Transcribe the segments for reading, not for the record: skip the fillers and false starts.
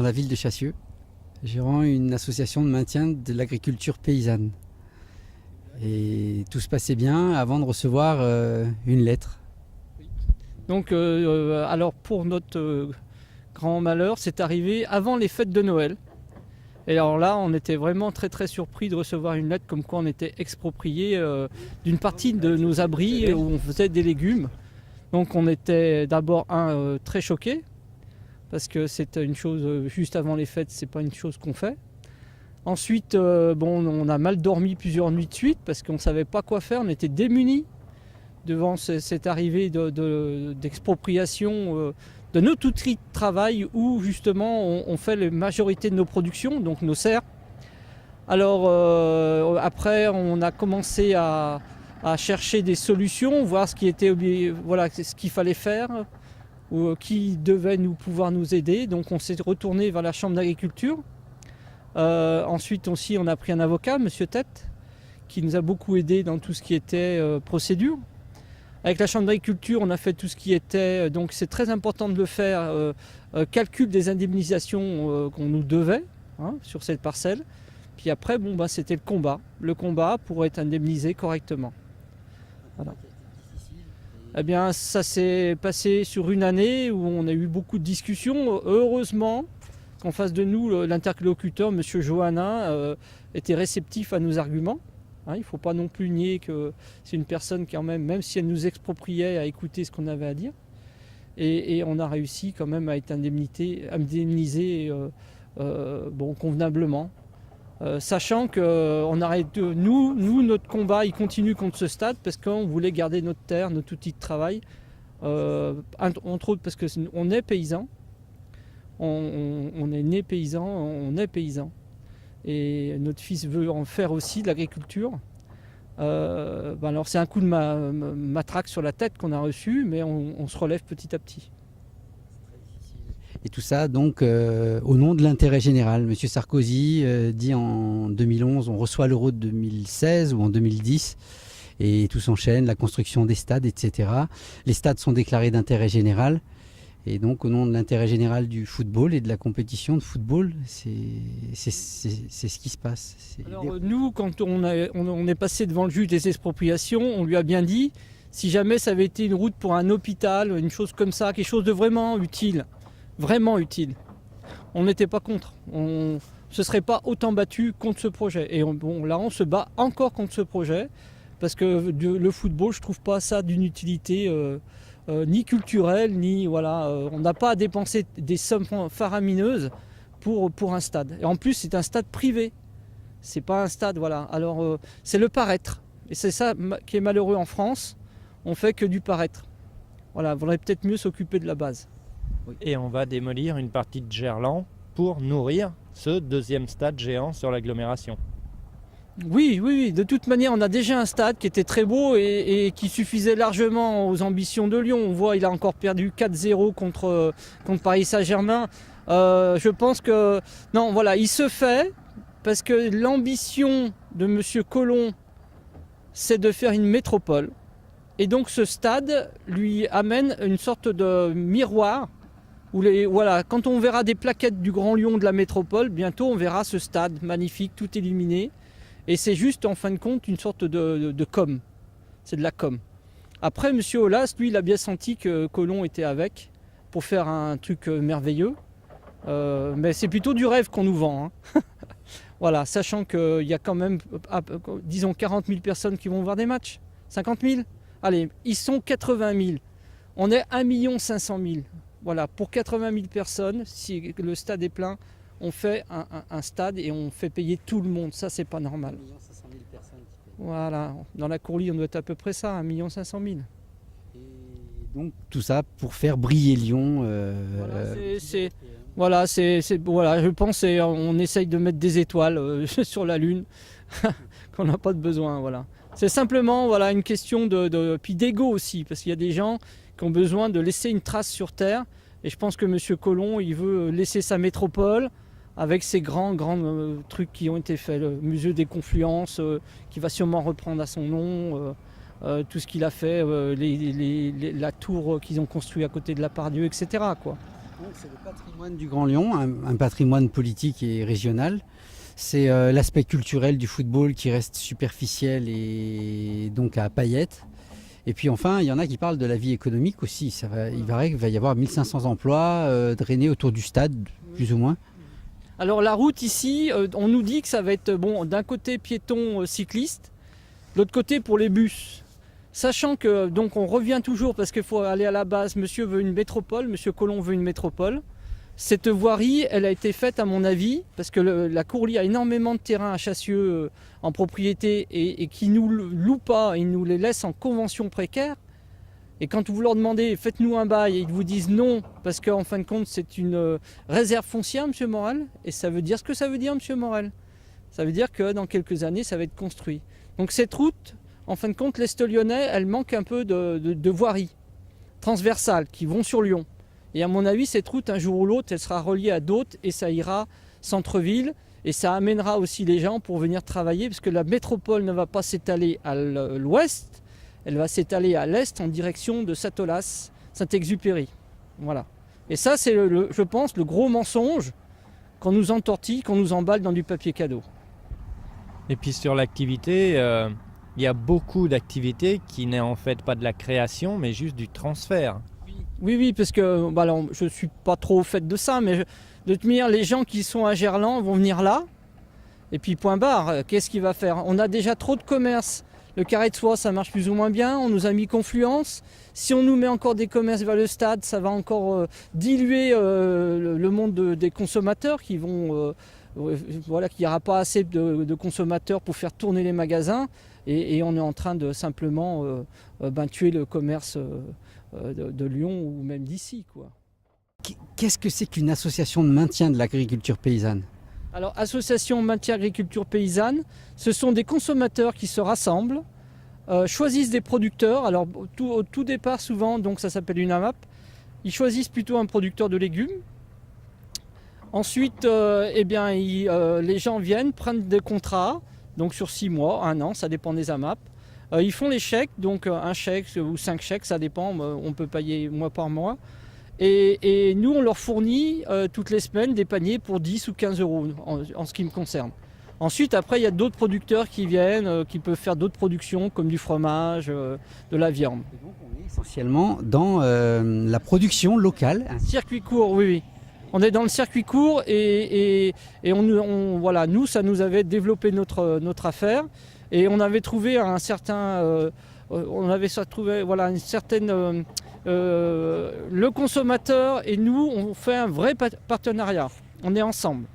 la ville de Chassieux, gérant une association de maintien de l'agriculture paysanne. Et tout se passait bien avant de recevoir une lettre. Donc, alors pour notre grand malheur, c'est arrivé avant les fêtes de Noël. Et alors là, on était vraiment très très surpris de recevoir une lettre comme quoi on était exproprié d'une partie de nos abris où on faisait des légumes. Donc on était d'abord très choqués parce que c'était une chose juste avant les fêtes, c'est pas une chose qu'on fait. Ensuite, on a mal dormi plusieurs nuits de suite parce qu'on ne savait pas quoi faire, on était démunis devant cette arrivée d'expropriation de notre outil de travail où justement on fait la majorité de nos productions, donc nos serres. Alors après on a commencé à chercher des solutions, voir ce qu'il fallait faire, ou qui devait pouvoir nous aider. Donc on s'est retourné vers la Chambre d'agriculture. Ensuite aussi on a pris un avocat, Monsieur Tête, qui nous a beaucoup aidé dans tout ce qui était procédure. Avec la Chambre d'agriculture, on a fait tout ce qui était, donc c'est très important de le faire, calcul des indemnisations qu'on nous devait sur cette parcelle. Puis après, c'était le combat pour être indemnisé correctement. Voilà. Eh bien, ça s'est passé sur une année où on a eu beaucoup de discussions. Heureusement qu'en face de nous, l'interlocuteur, M. Johannin, était réceptif à nos arguments. Il ne faut pas non plus nier que c'est une personne quand même si elle nous expropriait, à écouter ce qu'on avait à dire. Et on a réussi quand même à être indemnisé convenablement. Sachant que notre combat il continue contre ce stade parce qu'on voulait garder notre terre, notre outil de travail. Entre autres parce qu'on est paysan. On est né paysan, on est paysan. Et notre fils veut en faire aussi de l'agriculture. Alors c'est un coup de matraque sur la tête qu'on a reçu, mais on se relève petit à petit. Et tout ça donc au nom de l'intérêt général. Monsieur Sarkozy dit en 2011, on reçoit l'euro de 2016 ou en 2010, et tout s'enchaîne, la construction des stades, etc. Les stades sont déclarés d'intérêt général. Et donc au nom de l'intérêt général du football et de la compétition de football, c'est ce qui se passe. Alors nous, quand on est passé devant le juge des expropriations, on lui a bien dit, si jamais ça avait été une route pour un hôpital, une chose comme ça, quelque chose de vraiment utile, on n'était pas contre. On ne se serait pas autant battu contre ce projet. Et là, on se bat encore contre ce projet, parce que le football, je ne trouve pas ça d'une utilité... ni culturel, on n'a pas à dépenser des sommes faramineuses pour un stade. Et en plus, c'est un stade privé. C'est pas un stade, Alors, c'est le paraître. Et c'est ça qui est malheureux en France. On fait que du paraître. Il faudrait peut-être mieux s'occuper de la base. Et on va démolir une partie de Gerland pour nourrir ce deuxième stade géant sur l'agglomération. Oui. De toute manière, on a déjà un stade qui était très beau et qui suffisait largement aux ambitions de Lyon. On voit, il a encore perdu 4-0 contre Paris Saint-Germain. Je pense que... il se fait parce que l'ambition de M. Collomb, c'est de faire une métropole. Et donc ce stade lui amène une sorte de miroir où quand on verra des plaquettes du Grand Lyon de la métropole, bientôt on verra ce stade magnifique, tout illuminé. Et c'est juste en fin de compte une sorte de com. C'est de la com. Après, M. Aulas, lui, il a bien senti que Collomb était avec pour faire un truc merveilleux. Mais c'est plutôt du rêve qu'on nous vend. Sachant qu'il y a quand même, disons, 40 000 personnes qui vont voir des matchs. 50 000 ? Allez, ils sont 80 000. On est 1 500 000. Pour 80 000 personnes, si le stade est plein, on fait un stade et on fait payer tout le monde. Ça, c'est pas normal. 1 500 000 personnes. Dans la Courlie, on doit être à peu près ça, 1 500 000. Et donc, tout ça pour faire briller Lyon. Je pense qu'on essaye de mettre des étoiles sur la Lune qu'on n'a pas de besoin. C'est simplement une question puis d'ego aussi, parce qu'il y a des gens qui ont besoin de laisser une trace sur Terre. Et je pense que M. Collomb, il veut laisser sa métropole avec ces grands trucs qui ont été faits. Le musée des Confluences, qui va sûrement reprendre à son nom, tout ce qu'il a fait, la tour qu'ils ont construite à côté de la Pardieu, etc. Donc, c'est le patrimoine du Grand Lyon, un patrimoine politique et régional. C'est l'aspect culturel du football qui reste superficiel et donc à paillettes. Et puis enfin, il y en a qui parlent de la vie économique aussi. Il paraît qu'il va y avoir 1500 emplois drainés autour du stade, plus ou moins. Alors la route ici, on nous dit que ça va être bon, d'un côté piéton cycliste, de l'autre côté pour les bus. Sachant que donc on revient toujours parce qu'il faut aller à la base. Monsieur veut une métropole, Monsieur Colomb veut une métropole. Cette voirie, elle a été faite à mon avis parce que la Courlie a énormément de terrains à Chassieux en propriété et qui nous louent pas, ils nous les laissent en convention précaire. Et quand vous leur demandez faites-nous un bail, ils vous disent non parce qu'en fin de compte c'est une réserve foncière, Monsieur Morel. Et ça veut dire ce que ça veut dire, Monsieur Morel. Ça veut dire que dans quelques années ça va être construit. Donc cette route, en fin de compte, l'Est lyonnais, elle manque un peu de voiries transversales qui vont sur Lyon. Et à mon avis, cette route, un jour ou l'autre, elle sera reliée à d'autres et ça ira centre-ville. Et ça amènera aussi les gens pour venir travailler parce que la métropole ne va pas s'étaler à l'ouest, elle va s'étaler à l'est en direction de Satolas, Saint-Exupéry. Voilà. Et ça, c'est, je pense, le gros mensonge qu'on nous entortille, qu'on nous emballe dans du papier cadeau. Et puis sur l'activité, il y a beaucoup d'activités qui n'est en fait pas de la création, mais juste du transfert. Oui, parce que alors, je ne suis pas trop au fait de ça, mais de toute manière, les gens qui sont à Gerland vont venir là. Et puis point barre, qu'est-ce qu'il va faire? On a déjà trop de commerces. Le carré de soie, ça marche plus ou moins bien. On nous a mis Confluence. Si on nous met encore des commerces vers le stade, ça va encore diluer le monde des consommateurs qui vont... voilà, qu'il n'y aura pas assez de consommateurs pour faire tourner les magasins. Et on est en train de simplement tuer le commerce de Lyon ou même d'ici, quoi. Qu'est-ce que c'est qu'une association de maintien de l'agriculture paysanne? Alors, association maintien agriculture paysanne, ce sont des consommateurs qui se rassemblent, choisissent des producteurs. Alors, au tout départ, souvent, donc ça s'appelle une AMAP, ils choisissent plutôt un producteur de légumes. Ensuite, les gens viennent, prennent des contrats, donc sur 6 mois, 1 an, ça dépend des AMAP. Ils font les chèques, donc un chèque ou 5 chèques, ça dépend, on peut payer mois par mois. Et nous, on leur fournit toutes les semaines des paniers pour 10 ou 15 euros en ce qui me concerne. Ensuite, après, il y a d'autres producteurs qui viennent, qui peuvent faire d'autres productions comme du fromage, de la viande. Et donc on est essentiellement dans la production locale. Circuit court, oui. On est dans le circuit court et voilà, nous, ça nous avait développé notre affaire. Et on avait trouvé une certaine, le consommateur et nous, on fait un vrai partenariat. On est ensemble.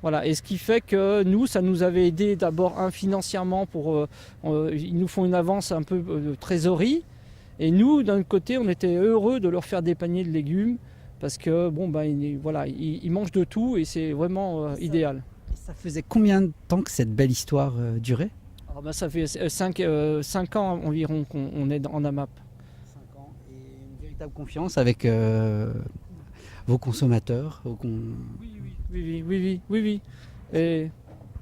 Voilà. Et ce qui fait que nous, ça nous avait aidé d'abord financièrement ils nous font une avance un peu de trésorerie. Et nous, d'un côté, on était heureux de leur faire des paniers de légumes parce que ils mangent de tout et c'est vraiment idéal. Et ça faisait combien de temps que cette belle histoire durait? Alors ça fait 5 ans environ qu'on est en AMAP. 5 ans. Et une véritable confiance avec vos consommateurs Oui. Et...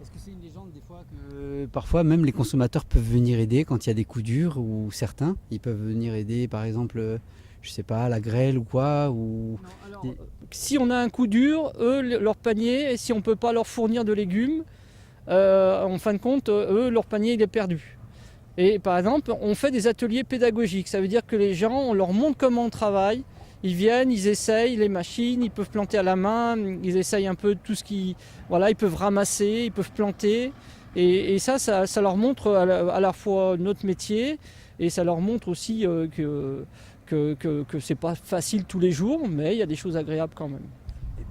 Est-ce que c'est une légende des fois que parfois même les consommateurs peuvent venir aider quand il y a des coups durs ou certains? Ils peuvent venir aider par exemple, je sais pas, la grêle ou quoi ou... Non, alors, si on a un coup dur, eux, leur panier, si on ne peut pas leur fournir de légumes, en fin de compte, eux, leur panier il est perdu. Et par exemple, on fait des ateliers pédagogiques. Ça veut dire que les gens, on leur montre comment on travaille. Ils viennent, ils essayent les machines, ils peuvent planter à la main, ils essayent un peu tout ce qui... Voilà, ils peuvent ramasser, ils peuvent planter. Et ça leur montre à la fois notre métier et ça leur montre aussi que c'est pas facile tous les jours, mais il y a des choses agréables quand même.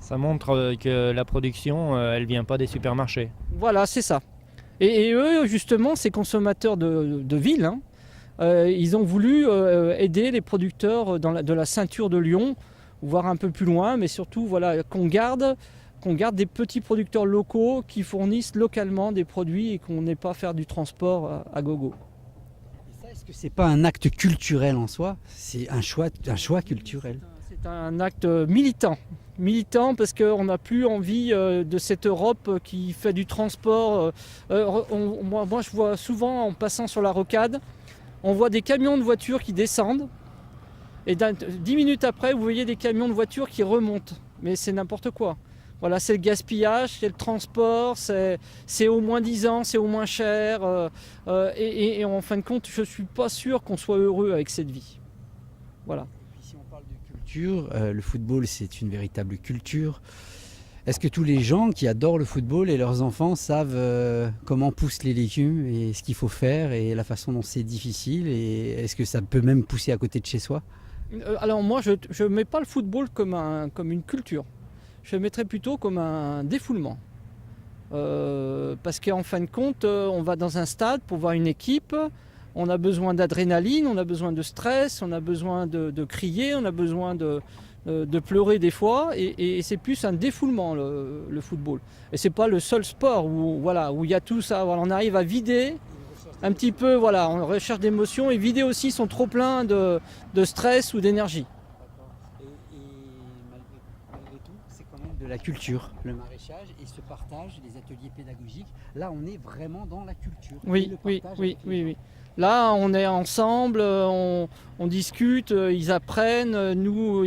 Ça montre que la production, elle vient pas des supermarchés. Voilà, c'est ça. Et eux, justement, ces consommateurs de ville, ils ont voulu aider les producteurs de la ceinture de Lyon, voire un peu plus loin, mais surtout voilà, qu'on garde des petits producteurs locaux qui fournissent localement des produits et qu'on n'ait pas à faire du transport à gogo. Et ça, est-ce que c'est pas un acte culturel en soi? C'est un choix culturel. C'est un acte militant parce qu'on n'a plus envie de cette Europe qui fait du transport. Moi, je vois souvent en passant sur la rocade, on voit des camions de voitures qui descendent Et 10 minutes après, vous voyez des camions de voitures qui remontent. Mais c'est n'importe quoi. Voilà, c'est le gaspillage, c'est le transport, c'est au moins 10 ans, c'est au moins cher. Et en fin de compte, je ne suis pas sûr qu'on soit heureux avec cette vie. Voilà. Et puis si on parle de culture, le football c'est une véritable culture. Est-ce que tous les gens qui adorent le football et leurs enfants savent comment poussent les légumes et ce qu'il faut faire et la façon dont c'est difficile, et est-ce que ça peut même pousser à côté de chez soi? Alors moi, je ne mets pas le football comme une culture. Je le mettrais plutôt comme un défoulement. Parce qu'en fin de compte, on va dans un stade pour voir une équipe, on a besoin d'adrénaline, on a besoin de stress, on a besoin de crier, on a besoin de pleurer des fois, et c'est plus un défoulement le football. Et c'est pas le seul sport où il y a tout ça. Voilà, on arrive à vider un petit peu, voilà, on recherche d'émotions et vider aussi son trop plein de stress ou d'énergie. Et malgré tout, c'est quand même de la culture, le maraîchage et ce partage, les ateliers pédagogiques. Là, on est vraiment dans la culture. Oui. Là, on est ensemble, on discute, ils apprennent, ils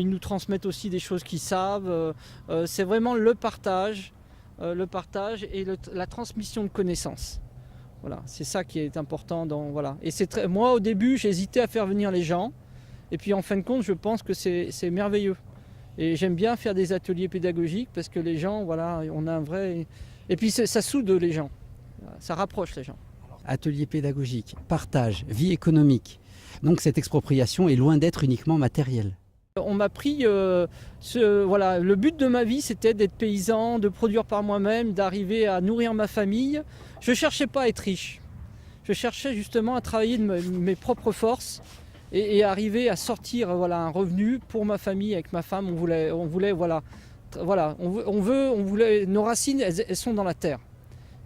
nous transmettent aussi des choses qu'ils savent. C'est vraiment le partage et la transmission de connaissances. Voilà, c'est ça qui est important. Et moi, au début, j'hésitais à faire venir les gens. Et puis, en fin de compte, je pense que c'est merveilleux. Et j'aime bien faire des ateliers pédagogiques parce que les gens, voilà, on a un vrai... Et puis, ça soude les gens. Ça rapproche les gens. Atelier pédagogique, partage, vie économique. Donc cette expropriation est loin d'être uniquement matérielle. On m'a pris, le but de ma vie, c'était d'être paysan, de produire par moi-même, d'arriver à nourrir ma famille. Je ne cherchais pas à être riche. Je cherchais justement à travailler de mes propres forces et arriver à sortir un revenu pour ma famille avec ma femme. On voulait nos racines, elles sont dans la terre.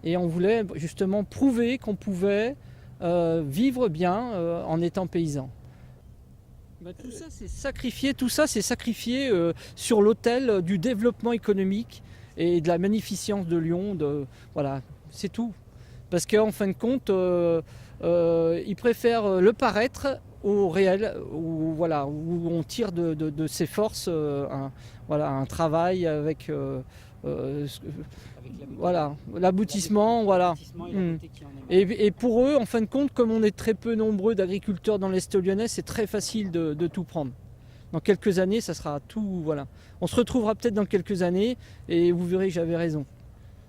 Et on voulait justement prouver qu'on pouvait vivre bien en étant paysan. Tout ça, c'est sacrifié sur l'autel du développement économique et de la magnificence de Lyon. Voilà, c'est tout. Parce qu'en fin de compte, ils préfèrent le paraître au réel, où on tire de ses forces un travail avec... l'aboutissement, voilà. Et pour eux, en fin de compte, comme on est très peu nombreux d'agriculteurs dans l'Est lyonnais, c'est très facile de tout prendre. Dans quelques années, ça sera tout, voilà. On se retrouvera peut-être dans quelques années et vous verrez que j'avais raison.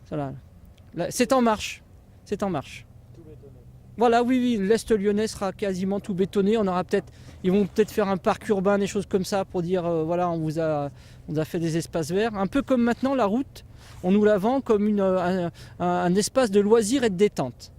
Voilà. C'est en marche. C'est en marche. Tout bétonné. Voilà, oui, l'Est lyonnais sera quasiment tout bétonné. Ils vont peut-être faire un parc urbain, des choses comme ça, pour dire, on vous a fait des espaces verts. Un peu comme maintenant la route, on nous la vend comme un espace de loisirs et de détente.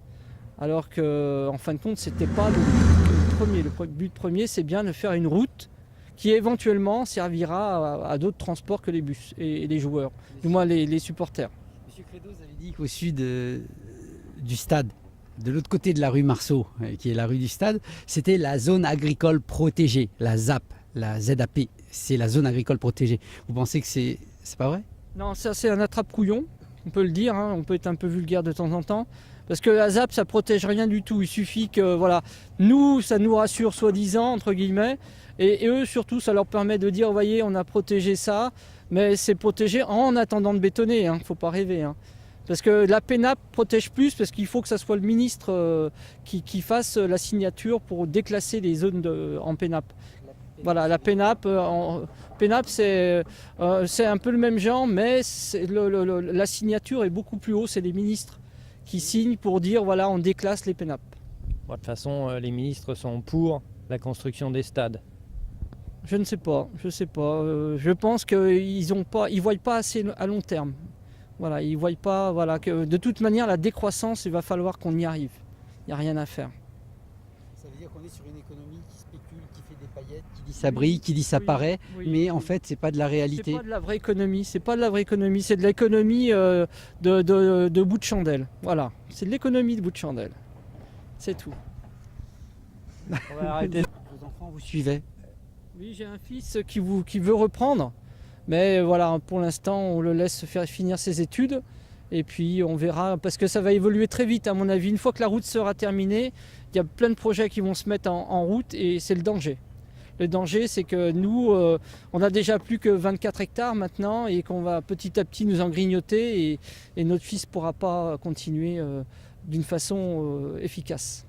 Alors qu'en fin de compte, c'était pas le but premier. Le but premier, c'est bien de faire une route qui éventuellement servira à d'autres transports que les bus et les joueurs, du moins les supporters. Monsieur Crédo, vous avez dit qu'au sud du stade, de l'autre côté de la rue Marceau, qui est la rue du stade, c'était la zone agricole protégée, la ZAP, la ZAP, c'est la zone agricole protégée. Vous pensez que c'est pas vrai? Non, ça c'est un attrape-couillon, on peut le dire, hein, on peut être un peu vulgaire de temps en temps, parce que la ZAP ça protège rien du tout, il suffit que, nous ça nous rassure soi-disant, entre guillemets, et eux surtout ça leur permet de dire, voyez, on a protégé ça, mais c'est protégé en attendant de bétonner, faut pas rêver. Parce que la PENAP protège plus, parce qu'il faut que ça soit le ministre qui fasse la signature pour déclasser les zones en PENAP. Voilà, la PENAP, c'est un peu le même genre, mais la signature est beaucoup plus haut, c'est les ministres qui signent pour dire, on déclasse les PENAP. Bon, de toute façon, les ministres sont pour la construction des stades. Je ne sais pas, je pense qu'ils ne voient pas assez à long terme. Voilà, ils ne voient pas que de toute manière, la décroissance, il va falloir qu'on y arrive. Il n'y a rien à faire. Ça veut dire qu'on est sur une économie qui spécule, qui fait des paillettes, qui dit ça brille, qui dit ça paraît, mais en fait, c'est pas de la réalité. C'est pas de la vraie économie, c'est de l'économie de bout de chandelle. Voilà, c'est de l'économie de bout de chandelle. C'est tout. On va arrêter. Vos enfants vous suivaient? Oui, j'ai un fils qui veut reprendre. Mais pour l'instant, on le laisse finir ses études et puis on verra, parce que ça va évoluer très vite à mon avis. Une fois que la route sera terminée, il y a plein de projets qui vont se mettre en route et c'est le danger. Le danger, c'est que nous, on a déjà plus que 24 hectares maintenant et qu'on va petit à petit nous en grignoter et notre fils ne pourra pas continuer d'une façon efficace.